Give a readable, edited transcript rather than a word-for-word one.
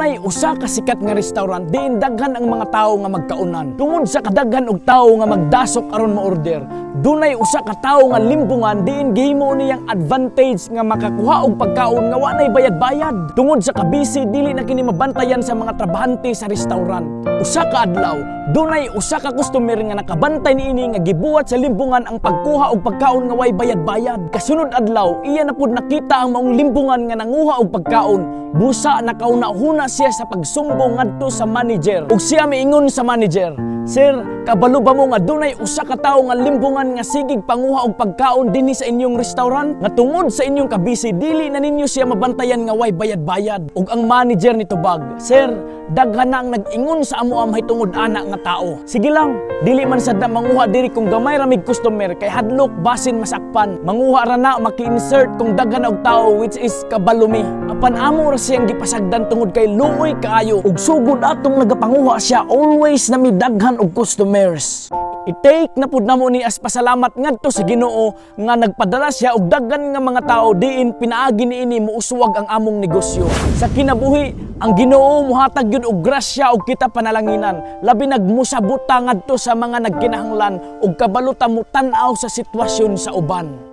dunay usa ka sikat nga restaurant diin daghan ang mga tawo nga magkaunan. Tungod sa kadaghan og tawo nga magdasok aron ma-order, dunay usa ka tawo nga limbungan diin gihimo niyang advantage nga makakuha og pagkaon nga walay bayad-bayad. Tungod sa kabisi dili na kini mabantayan sa mga trabahante sa restaurant. Usa ka adlaw, dunay usa ka customer nga nakabantay niini nga gibuhat sa limbungan ang pagkuha og pagkaon nga way bayad-bayad. Kasunod adlaw, iya na pud nakita ang maong limbungan nga nanguha og pagkaon. Busa nakauna-huna siya sa pagsumbong ngadto sa manager. Ug siya miingon sa manager, "Sir, kabalo ba mo nga dunay usa ka tawo nga limbungan nga sigig panguha og pagkaon dinhi sa inyong restaurant? Nga tungod sa inyong kabisi dili na ninyo siya mabantayan nga way bayad-bayad." Ug ang manager nitubag, "Sir, daghan na ang nag-ingon sa amo ang mahitungod ana nga tao. Sige lang, dili man sad na manguha diri kung gamay ra mig customer kay hadlok basin masakpan. Manguha ra na maki-insert kung daghan og tao which is kabalumi. Apan amo ra siyang gipasagdan tungod kay luoy kaayo ug sugod atong nagapanguha siya always na mi daghan og customers." I-take na pud namo ni as pasalamat ngadto sa Ginoo nga nagpadala siya og daghan nga mga tao diin pinaagi niini muuswag ang among negosyo. Sa kinabuhi, ang Ginoo muhatag gyud og grasya og kita panalanginan. Labi nagmusabuta ngadto sa mga nagkinahanglan ug kabalo ta mo tan-aw sa sitwasyon sa uban.